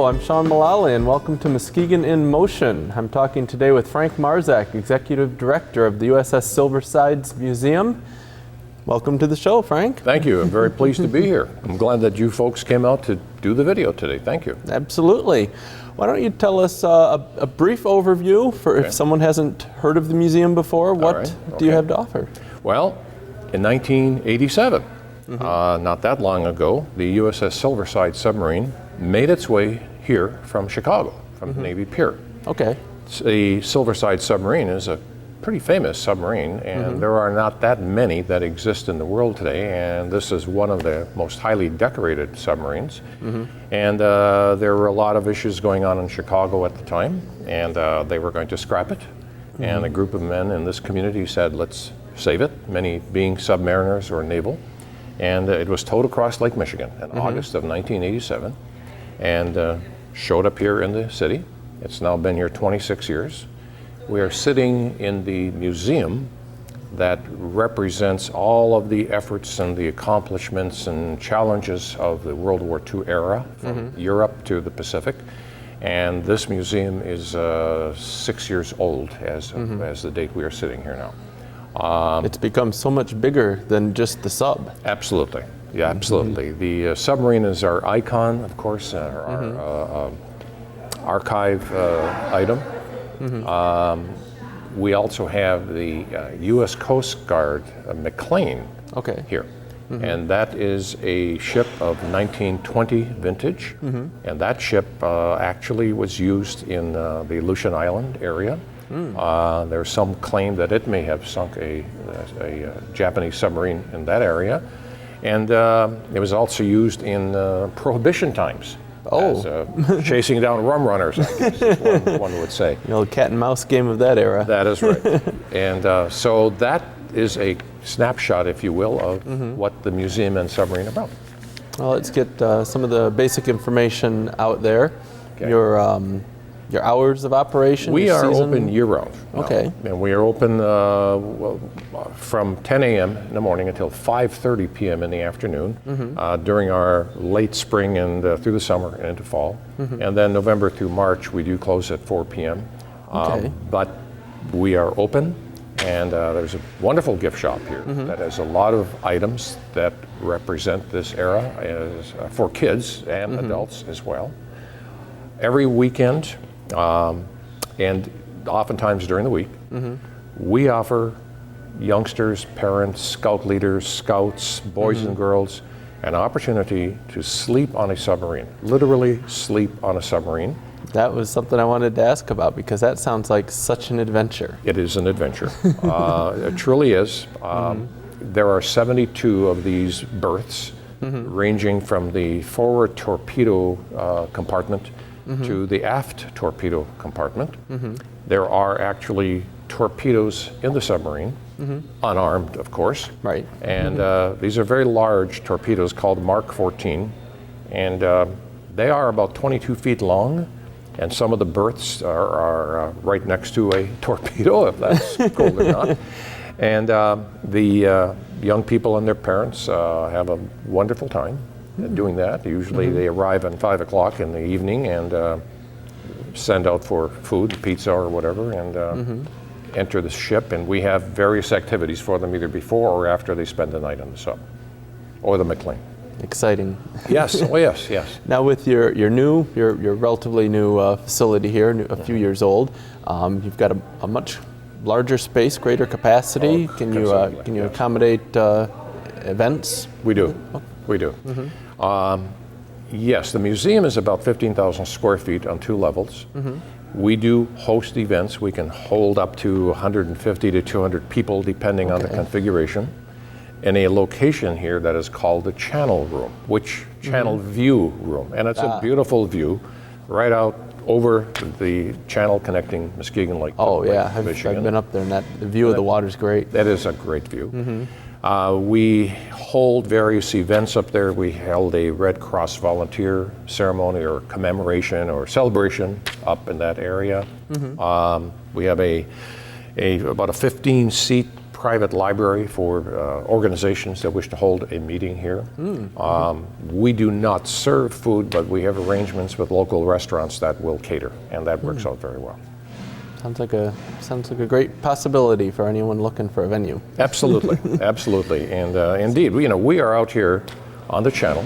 Hello, I'm Sean Mullally and welcome to Muskegon in Motion. I'm talking today with Frank Marczak, Executive Director of the USS Silversides Museum. Welcome to the show, Frank. Thank you. I'm very pleased to be here. I'm glad that you folks came out to do the video today. Thank you. Absolutely. Why don't you tell us a brief overview for if someone hasn't heard of the museum before, what do you have to offer? Well, in 1987, not that long ago, the USS Silverside submarine made its way here from Chicago, from the Navy Pier. Okay. The Silverside submarine is a pretty famous submarine, and there are not that many that exist in the world today, and this is one of the most highly decorated submarines. And there were a lot of issues going on in Chicago at the time, and they were going to scrap it. And a group of men in this community said, let's save it, many being submariners or naval. And it was towed across Lake Michigan in August of 1987 and showed up here in the city. It's now been here 26 years. We are sitting in the museum that represents all of the efforts and the accomplishments and challenges of the World War II era, from Europe to the Pacific. And this museum is 6 years old as the date we are sitting here now. It's become so much bigger than just the sub. Absolutely. Yeah, absolutely. The submarine is our icon, of course, our archive item. We also have the U.S. Coast Guard McLean here. And that is a ship of 1920 vintage. And that ship actually was used in the Aleutian Island area. There's some claim that it may have sunk a Japanese submarine in that area. And it was also used in Prohibition times. As, chasing down rum runners, I guess is one would say. The old cat and mouse game of that era. That is right. And so that is a snapshot, if you will, of what the museum and submarine are about. Well, let's get some of the basic information out there. Your hours of operation? We are open year-round. Okay. And we are open from 10 a.m. in the morning until 5:30 p.m. in the afternoon during our late spring and through the summer and into fall. And then November through March, we do close at 4 p.m. But we are open, and there's a wonderful gift shop here that has a lot of items that represent this era as, for kids and adults as well. Every weekend, and oftentimes during the week, we offer youngsters, parents, scout leaders, scouts, boys and girls, an opportunity to sleep on a submarine, literally sleep on a submarine. That was something I wanted to ask about because that sounds like such an adventure. It is an adventure. It truly is. There are 72 of these berths, ranging from the forward torpedo compartment to the aft torpedo compartment. There are actually torpedoes in the submarine, unarmed, of course. Right. And these are very large torpedoes called Mark 14, and they are about 22 feet long, and some of the berths are right next to a torpedo, if that's cool or not. And the young people and their parents have a wonderful time doing that. Usually they arrive at 5 o'clock in the evening and send out for food, pizza or whatever, and enter the ship. And we have various activities for them either before or after they spend the night on the sub or the McLean. Exciting. Yes, oh yes, yes. Now with your relatively new facility here, a few years old, you've got a much larger space, greater capacity. Can you accommodate events? We do. We do. Yes, the museum is about 15,000 square feet on 2 levels. We do host events. We can hold up to 150 to 200 people depending on the configuration. In a location here that is called the Channel Room, which Channel View Room. And it's a beautiful view right out over the channel connecting Muskegon Lake. Oh yeah, I've been up there, and the view of the water's great. That is a great view. We hold various events up there. We held a Red Cross volunteer ceremony or commemoration or celebration up in that area. We have about a 15-seat private library for organizations that wish to hold a meeting here. We do not serve food, but we have arrangements with local restaurants that will cater, and that works out very well. Sounds like a great possibility for anyone looking for a venue. Absolutely, absolutely, and indeed, we are out here on the channel,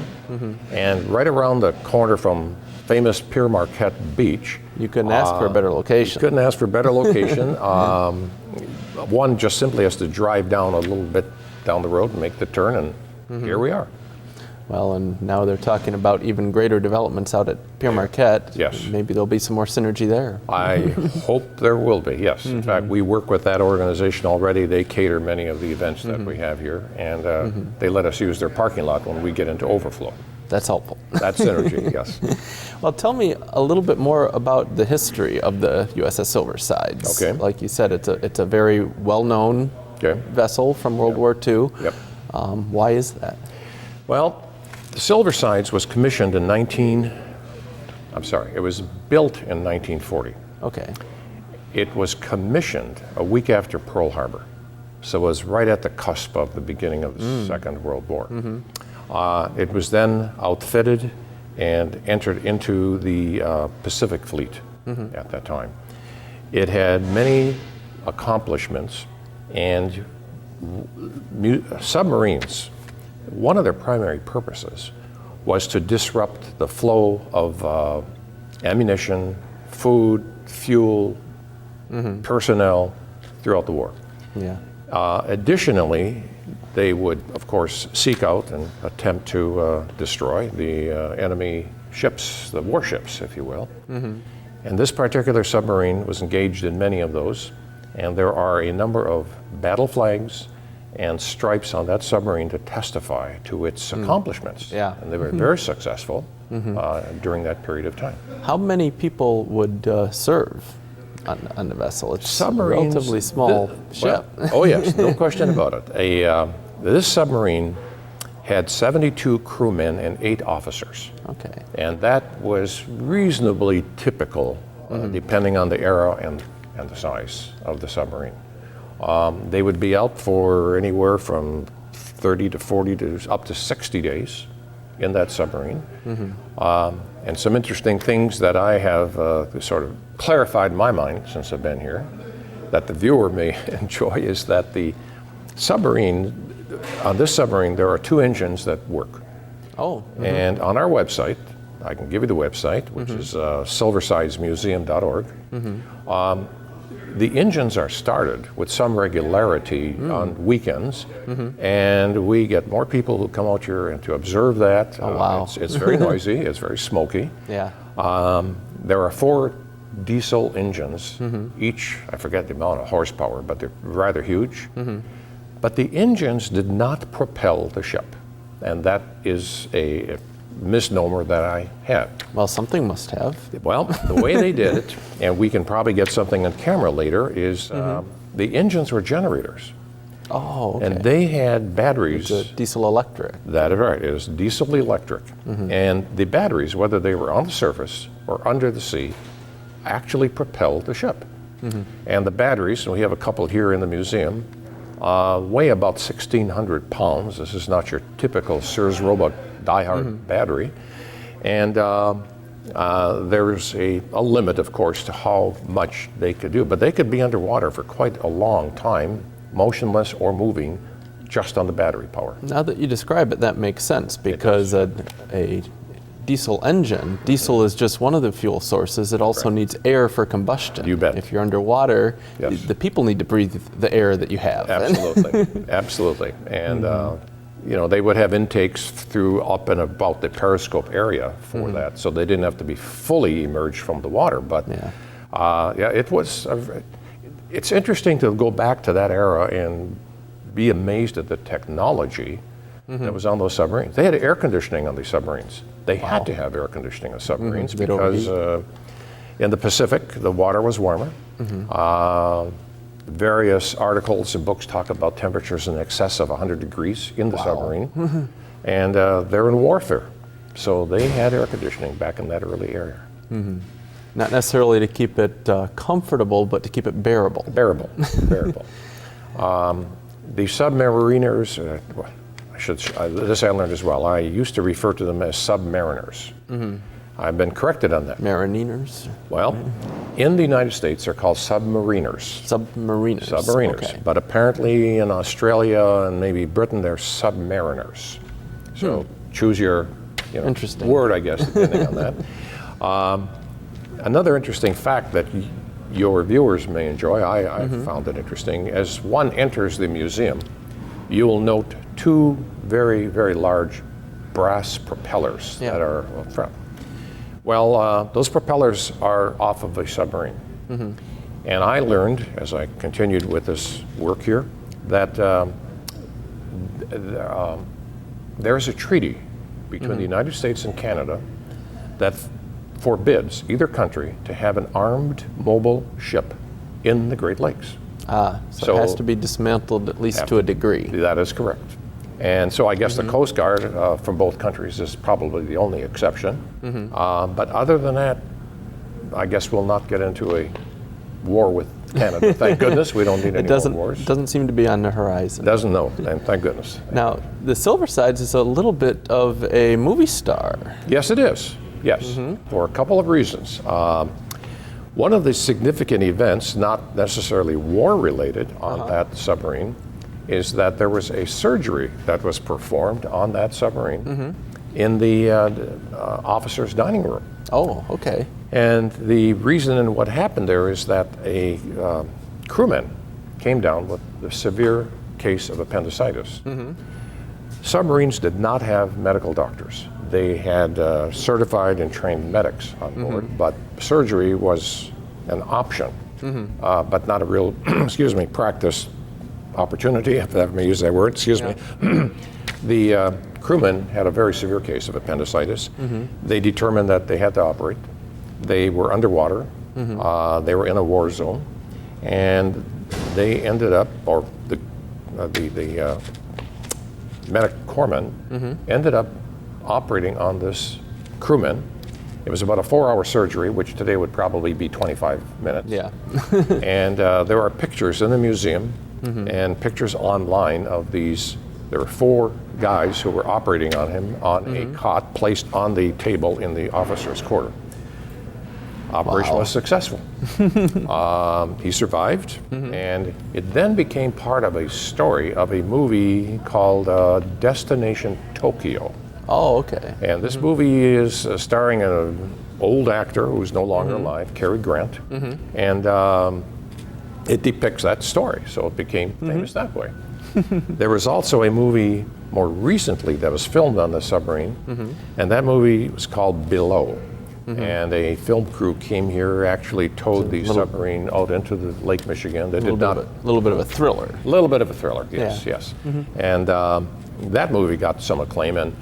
and right around the corner from famous Pier Marquette Beach. You couldn't ask for a better location. Couldn't ask for a better location. One just simply has to drive down a little bit down the road and make the turn, and here we are. Well, and now they're talking about even greater developments out at Pier Marquette. Yes. Maybe there'll be some more synergy there. I hope there will be, yes. In fact, we work with that organization already. They cater many of the events that we have here, and they let us use their parking lot when we get into overflow. That's helpful. That's synergy, yes. Well, tell me a little bit more about the history of the USS Silversides. Okay. Like you said, it's a very well-known vessel from World War II. Yep. Why is that? Well, the Silversides was commissioned in it was built in 1940. Okay. It was commissioned a week after Pearl Harbor, so it was right at the cusp of the beginning of the Second World War. It was then outfitted and entered into the Pacific Fleet at that time. It had many accomplishments, and submarines, one of their primary purposes was to disrupt the flow of ammunition, food, fuel, personnel throughout the war. Yeah. Additionally, they would, of course, seek out and attempt to destroy the enemy ships, the warships, if you will. And this particular submarine was engaged in many of those, and there are a number of battle flags and stripes on that submarine to testify to its accomplishments. Yeah. And they were very successful during that period of time. How many people would serve on the vessel? It's Submarines, a relatively small ship. Oh yes, no question about it. This submarine had 72 crewmen and 8 officers. Okay. And that was reasonably typical, depending on the era and the size of the submarine. They would be out for anywhere from 30 to 40 to up to 60 days in that submarine. And some interesting things that I have sort of clarified in my mind since I've been here, that the viewer may enjoy, is that the submarine, on this submarine, there are 2 engines that work. Oh. And on our website, I can give you the website, which is silversidesmuseum.org. The engines are started with some regularity on weekends, and we get more people who come out here and to observe that. Oh, wow. It's very noisy, it's very smoky. Yeah. There are 4 diesel engines, each, I forget the amount of horsepower, but they're rather huge. But the engines did not propel the ship, and that is a misnomer that I had. Well, something must have. Well, the way they did it, and we can probably get something on camera later, is the engines were generators. Oh, okay. And they had batteries. It's a diesel electric. That is right, it is diesel electric. And the batteries, whether they were on the surface or under the sea, actually propelled the ship. And the batteries, and we have a couple here in the museum, weigh about 1,600 pounds. This is not your typical Sears Roebuck die-hard battery. And there's a limit, of course, to how much they could do. But they could be underwater for quite a long time, motionless or moving, just on the battery power. Now that you describe it, that makes sense, because a diesel engine, diesel is just one of the fuel sources. It also needs air for combustion. You bet. If you're underwater, Yes. the people need to breathe the air that you have. Absolutely, absolutely. And they would have intakes through up and about the Periscope area for that, so they didn't have to be fully emerged from the water. But it was. It's interesting to go back to that era and be amazed at the technology that was on those submarines. They had air conditioning on these submarines. They had to have air conditioning on submarines because in the Pacific, the water was warmer. Various articles and books talk about temperatures in excess of 100 degrees in the submarine. And they're in warfare. So they had air conditioning back in that early era. Not necessarily to keep it comfortable, but to keep it bearable. Bearable. The Submariners, well, this I learned as well. I used to refer to them as Submariners. I've been corrected on that. Mariners? Well, in the United States, they're called Submariners. Submariners. Submariners. Okay. But apparently in Australia and maybe Britain, they're Submariners. So choose your Interesting. word, I guess, depending on that. Another interesting fact that your viewers may enjoy, I found it interesting, as one enters the museum, you will note two very, very large brass propellers that are up front. Well, those propellers are off of a submarine. And I learned, as I continued with this work here, that there's a treaty between the United States and Canada that forbids either country to have an armed mobile ship in the Great Lakes. So it has to be dismantled at least to a degree. That is correct. And so I guess the Coast Guard from both countries is probably the only exception. But other than that, I guess we'll not get into a war with Canada. Thank goodness we don't need any more wars. It doesn't seem to be on the horizon. Doesn't know, and thank goodness. Now, the Silversides is a little bit of a movie star. Yes, it is. Yes, for a couple of reasons. One of the significant events, not necessarily war-related on that submarine, is that there was a surgery that was performed on that submarine in the officer's dining room. Oh, okay. And the reason and what happened there is that a crewman came down with a severe case of appendicitis. Submarines did not have medical doctors. They had certified and trained medics on board, but surgery was an option, but not a real, practice opportunity, if I may use that word, me. The crewman had a very severe case of appendicitis. They determined that they had to operate. They were underwater. They were in a war zone, and they ended up, or the medic corpsman ended up operating on this crewman. It was about a 4-hour surgery, which today would probably be 25 minutes. Yeah. And there are pictures in the museum and pictures online of these. There were 4 guys who were operating on him on a cot placed on the table in the officer's quarter. Operation was successful. He survived, and it then became part of a story of a movie called Destination Tokyo. Oh, okay. And this movie is starring an old actor who's no longer alive, Cary Grant, and it depicts that story, so it became famous that way. There was also a movie more recently that was filmed on the submarine, and that movie was called Below. And a film crew came here, actually towed the submarine out into the Lake Michigan. They did not. A little bit of a thriller. A little bit of a thriller, yes, Yeah. yes. And that movie got some acclaim, and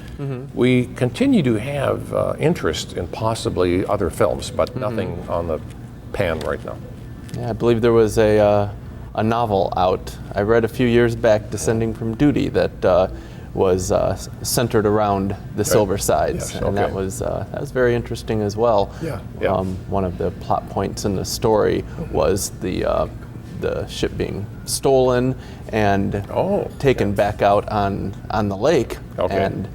we continue to have interest in possibly other films, but nothing on the pan right now. Yeah, I believe there was a novel out. I read a few years back, Descending from Duty, that was centered around the Silversides, Yes, and that was very interesting as well. Yeah. One of the plot points in the story was the ship being stolen and taken back out on the lake. And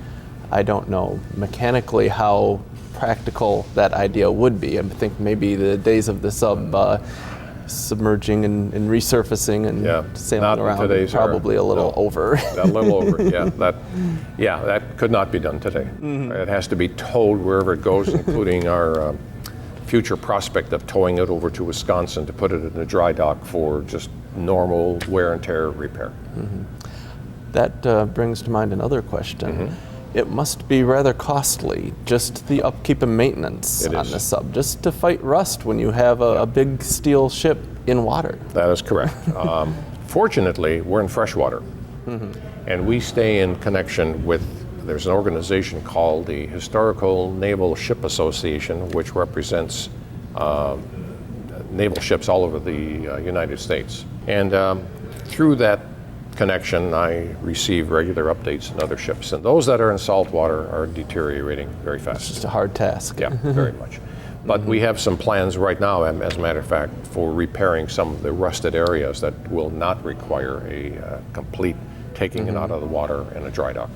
I don't know mechanically how practical that idea would be. I think maybe the days of the submerging and resurfacing and sailing around is probably a little over. A little over, yeah. That could not be done today. It has to be towed wherever it goes, including our future prospect of towing it over to Wisconsin to put it in a dry dock for just normal wear and tear repair. That brings to mind another question. It must be rather costly, just the upkeep and maintenance on the sub, just to fight rust when you have a big steel ship in water. That is correct. Fortunately, we're in freshwater, and we stay in connection with, there's an organization called the Historical Naval Ship Association, which represents naval ships all over the United States. And through that connection, I receive regular updates on other ships, and those that are in salt water are deteriorating very fast. It's just a hard task. Yeah, very much. But we have some plans right now, as a matter of fact, for repairing some of the rusted areas that will not require a complete taking it out of the water in a dry dock.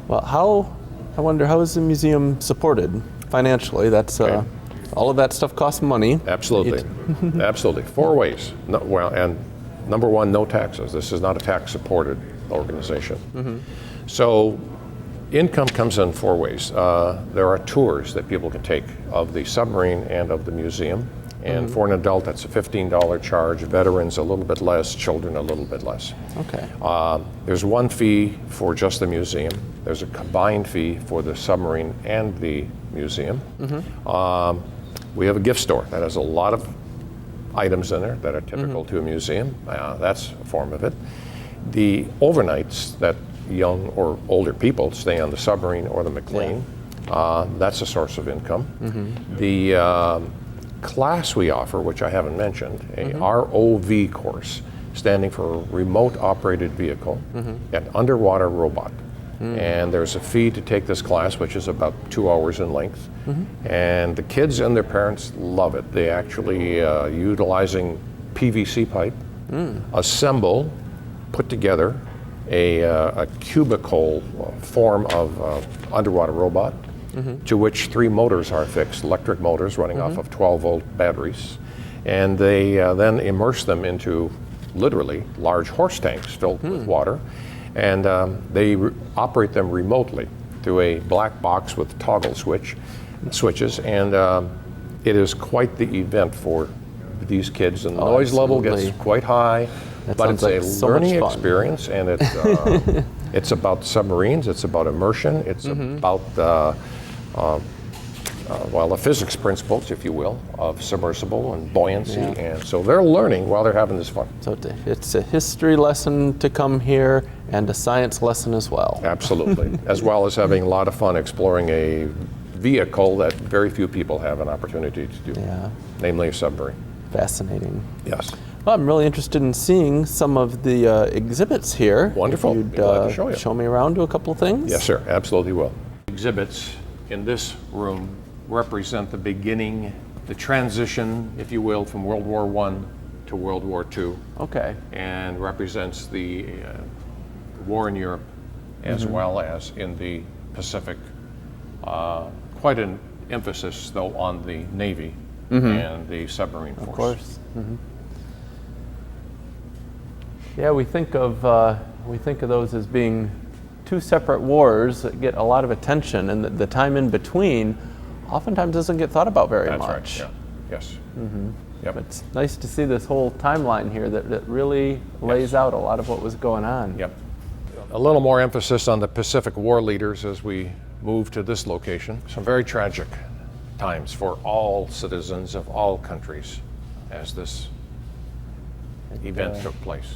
Well, I wonder, how is the museum supported financially? That's all of that stuff costs money. Absolutely, absolutely. 4 ways. And number one, no taxes. This is not a tax-supported organization. So income comes in 4 ways. There are tours that people can take of the submarine and of the museum. And for an adult, that's a $15 charge. Veterans, a little bit less. Children, a little bit less. Okay. There's one fee for just the museum. There's a combined fee for the submarine and the museum. We have a gift store that has a lot of items in there that are typical to a museum. That's a form of it. The overnights that young or older people stay on the submarine or the McLean, that's a source of income. The class we offer, which I haven't mentioned, a ROV course, standing for Remote Operated Vehicle, an underwater robot. And there's a fee to take this class, which is about 2 hours in length. And the kids and their parents love it. They actually, utilizing PVC pipe, assemble, put together a cubicle form of underwater robot, to which 3 motors are fixed, electric motors running off of 12-volt batteries. And they then immerse them into literally large horse tanks filled with water. And they operate them remotely through a black box with toggle switches. And it is quite the event for these kids. And the noise level gets quite high. But it's a learning experience, and it's about submarines, it's about immersion, it's about the physics principles, if you will, of submersible and buoyancy. And so they're learning while they're having this fun. So it's a history lesson to come here and a science lesson as well. Absolutely, as well as having a lot of fun exploring a vehicle that very few people have an opportunity to do, namely a submarine. Fascinating. Yes. Well, I'm really interested in seeing some of the exhibits here. Wonderful. If you'd, be glad to show you. Show me around to a couple of things. Yes, sir. Absolutely will. Exhibits in this room represent the beginning, the transition, if you will, from World War I to World War II. Okay. And represents the war in Europe as well as in the Pacific. Quite an emphasis, though, on the Navy and the submarine force. Of course. Yeah, we think of those as being 2 separate wars that get a lot of attention, and the time in between oftentimes doesn't get thought about very much. That's right. Yeah. Yes. Yep. It's nice to see this whole timeline here that really lays out a lot of what was going on. Yep. A little more emphasis on the Pacific War leaders as we move to this location. Some very tragic times for all citizens of all countries as this event took place.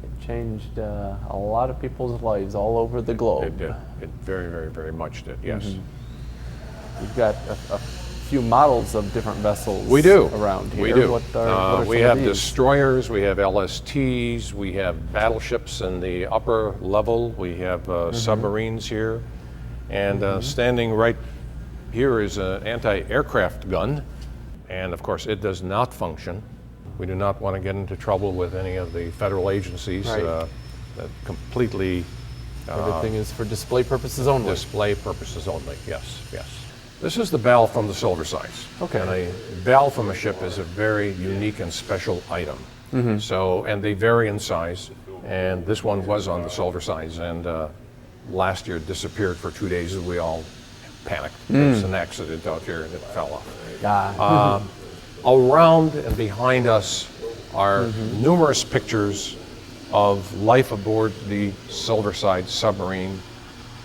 It changed a lot of people's lives all over the globe. It did. It very, very, very much did, yes. We've got a few models of different vessels around here. We do. What are we some have of these? destroyers, we have LSTs, we have battleships in the upper level, we have submarines here, and standing right here is an anti-aircraft gun, and of course it does not function. We do not want to get into trouble with any of the federal agencies that completely... Everything is for display purposes only. Display purposes only, yes, yes. This is the bell from the Silversides. Okay. And a bell from a ship is a very unique and special item. So, and they vary in size, and this one was on the Silversides, and last year disappeared for 2 days, and we all panicked. There was an accident out here, and it fell off. Around and behind us are numerous pictures of life aboard the Silverside submarine,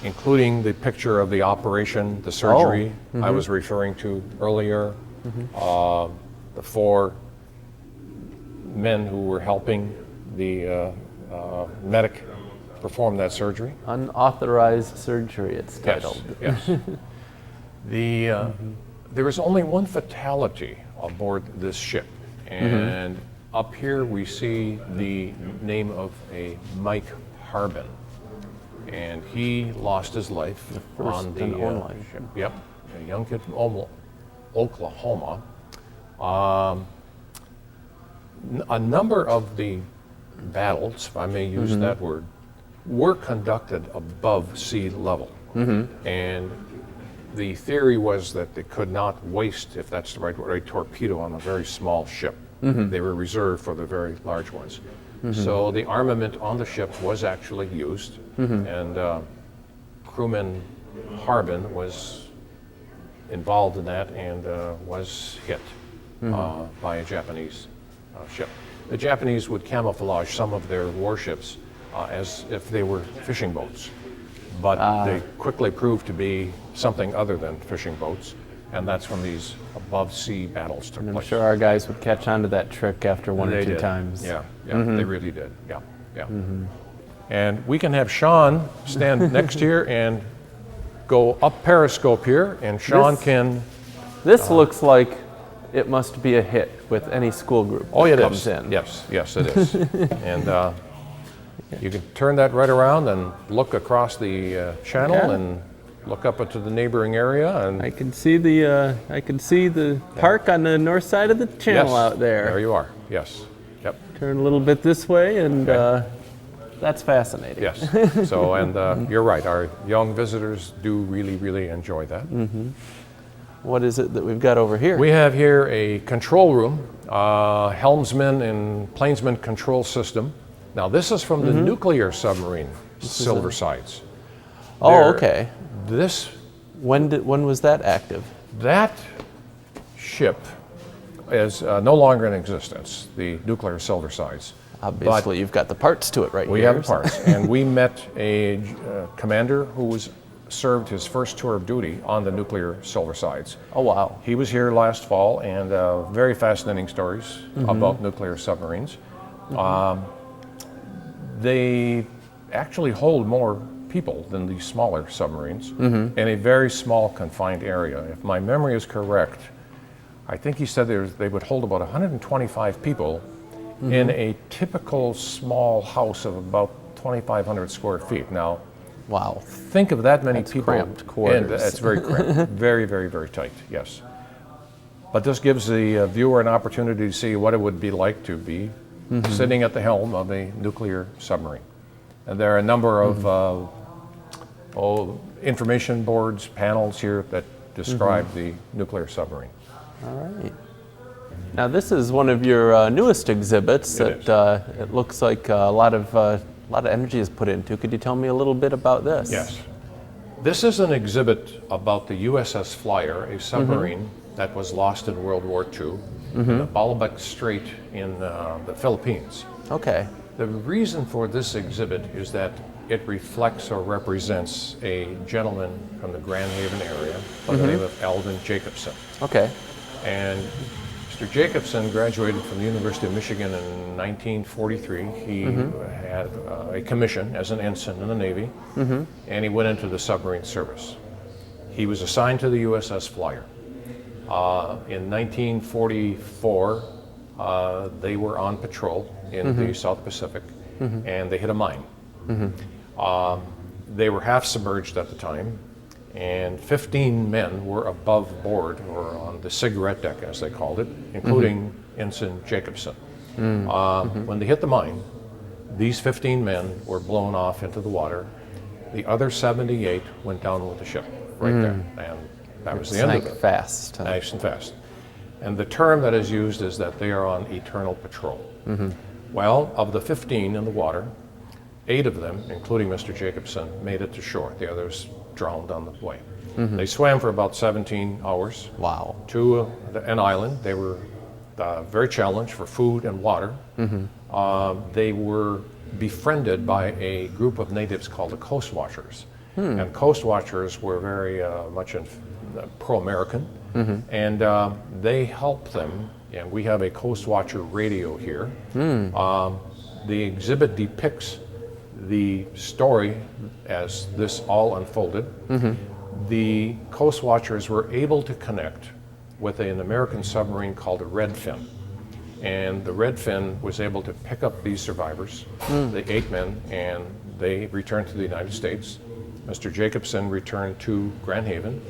including the picture of the operation, the surgery I was referring to earlier, the 4 men who were helping the medic perform that surgery. Unauthorized surgery, it's titled. Yes. There was only one fatality aboard this ship, and up here we see the name of a Mike Harbin, and he lost his life on the and only ship. Yep, a young kid from Oklahoma. A number of the battles, if I may use that word, were conducted above sea level. And the theory was that they could not waste, if that's the right word, a torpedo on a very small ship. They were reserved for the very large ones. So the armament on the ship was actually used, and crewman Harbin was involved in that and was hit by a Japanese ship. The Japanese would camouflage some of their warships as if they were fishing boats, but they quickly proved to be something other than fishing boats, and that's when these above-sea battles took I'm place. sure our guys would catch on to that trick after one or two times. Yeah, they really did. Yeah, yeah. And we can have Sean stand next here and go up Periscope here, and Sean can. This looks like it must be a hit with any school group that comes in. Yes, yes, it is. And you can turn that right around and look across the channel and look up into the neighboring area. And I can see the park on the north side of the channel out there. There you are. Yes. Yep. Turn a little bit this way, and that's fascinating. Yes. So, and you're right. Our young visitors do really, really enjoy that. What is it that we've got over here? We have here a control room, helmsman and plainsman control system. Now, this is from the nuclear submarine, Silversides. Oh, okay. This When was that active? That ship is no longer in existence, the nuclear Silversides. Obviously, you've got the parts to it right here. We have the parts, and we met a commander who served his first tour of duty on the nuclear Silversides. Oh, wow. He was here last fall, and very fascinating stories about nuclear submarines. They actually hold more people than the smaller submarines in a very small confined area. If my memory is correct, I think he said they would hold about 125 people in a typical small house of about 2,500 square feet. Now, wow, think of that many people. Cramped quarters. And it's very cramped, very, very, very tight. Yes, but this gives the viewer an opportunity to see what it would be like to be sitting at the helm of a nuclear submarine. And there are a number of information boards, panels here that describe the nuclear submarine. All right. Now, this is one of your newest exhibits It it looks like a lot of energy is put into. Could you tell me a little bit about this? Yes. This is an exhibit about the USS Flier, a submarine that was lost in World War II in the Balabac Strait in the Philippines. Okay. The reason for this exhibit is that it reflects or represents a gentleman from the Grand Haven area by the name of Alvin Jacobson. Okay. And Mr. Jacobson graduated from the University of Michigan in 1943. He had a commission as an ensign in the Navy, and he went into the submarine service. He was assigned to the USS Flyer. In 1944, they were on patrol in the South Pacific, and they hit a mine. They were half submerged at the time, and 15 men were above board, or on the cigarette deck, as they called it, including Ensign Jacobson. When they hit the mine, these 15 men were blown off into the water. The other 78 went down with the ship right there, and that was the end of it. Fast. Nice and fast. And the term that is used is that they are on eternal patrol. Well, of the 15 in the water, 8 of them, including Mr. Jacobson, made it to shore. The others drowned on the way. They swam for about 17 hours. Wow. To an island. They were very challenged for food and water. They were befriended by a group of natives called the Coast Watchers. And Coast Watchers were very much pro-American. And they helped them, and we have a Coast Watcher radio here. The exhibit depicts the story as this all unfolded. The Coast Watchers were able to connect with an American submarine called the Redfin. And the Redfin was able to pick up these survivors, the 8 men, and they returned to the United States. Mr. Jacobson returned to Grand Haven,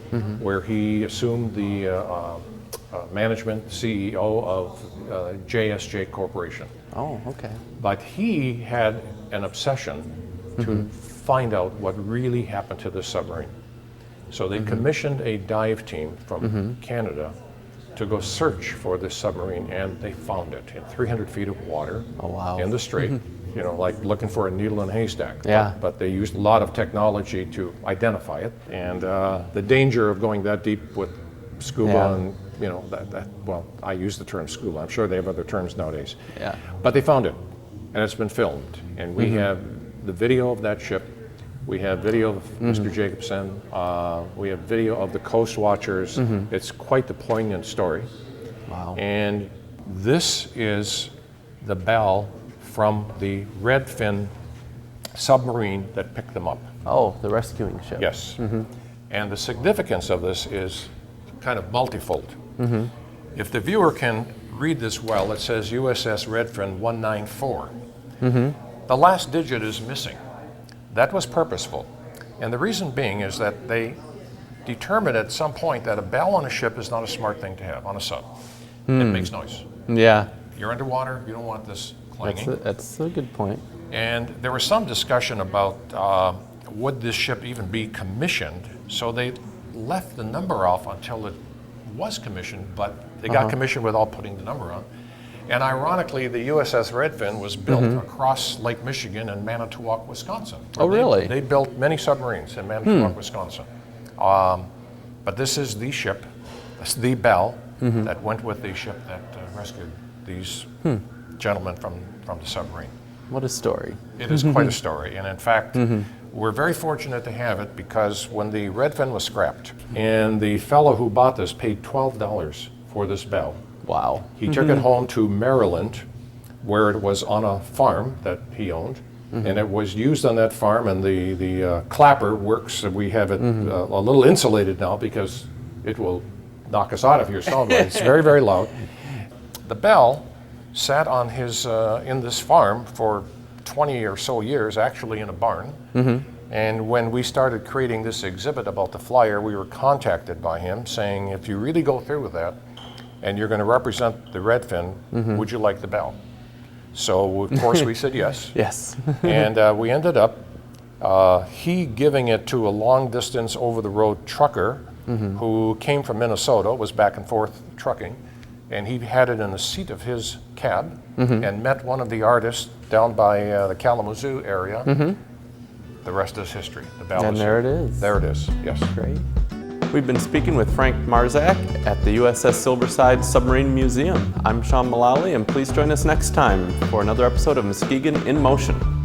where he assumed the management CEO of JSJ Corporation. Oh, okay. But he had an obsession to find out what really happened to this submarine. So they commissioned a dive team from Canada to go search for this submarine, and they found it in 300 feet of water. Oh, wow. In the strait, you know, like looking for a needle in a haystack. Yeah. But they used a lot of technology to identify it, and the danger of going that deep with scuba and, you know, well, I use the term scuba. I'm sure they have other terms nowadays. Yeah. But they found it, and it's been filmed, and we have the video of that ship. We have video of Mr. Jacobson. We have video of the coast watchers. It's quite the poignant story. Wow. And this is the bell from the Redfin submarine that picked them up. Oh, the rescuing ship. Yes. And the significance of this is kind of multifold. If the viewer can read this well, it says USS Redfin 194. The last digit is missing. That was purposeful. And the reason being is that they determined at some point that a bell on a ship is not a smart thing to have on a sub. It makes noise. Yeah. You're underwater, you don't want this clanging. That's a good point. And there was some discussion about would this ship even be commissioned, so they left the number off until it was commissioned, but they got commissioned without putting the number on. And ironically, the USS Redfin was built across Lake Michigan in Manitowoc, Wisconsin. Oh, really? They built many submarines in Manitowoc, Wisconsin. But this is the ship, the bell, that went with the ship that rescued these gentlemen from the submarine. What a story. It is quite a story, and in fact, we're very fortunate to have it because when the Redfin was scrapped, and the fellow who bought this paid $12 for this bell. Wow. He took it home to Maryland, where it was on a farm that he owned, and it was used on that farm, and the clapper works. We have it a little insulated now because it will knock us out of here sound wise. It's very, very loud. The bell sat on his in this farm for 20 or so years, actually in a barn. And when we started creating this exhibit about the flyer, we were contacted by him saying, if you really go through with that, and you're going to represent the Redfin, would you like the bell? So, of course, we said yes. Yes. And we ended up, he giving it to a long-distance over-the-road trucker who came from Minnesota, was back and forth trucking, and he had it in the seat of his cab and met one of the artists down by the Kalamazoo area. The rest is history. The bell And is there here. it is. There it is, yes. Great. We've been speaking with Frank Marczak at the USS Silverside Submarine Museum. I'm Sean Mullally, and please join us next time for another episode of Muskegon in Motion.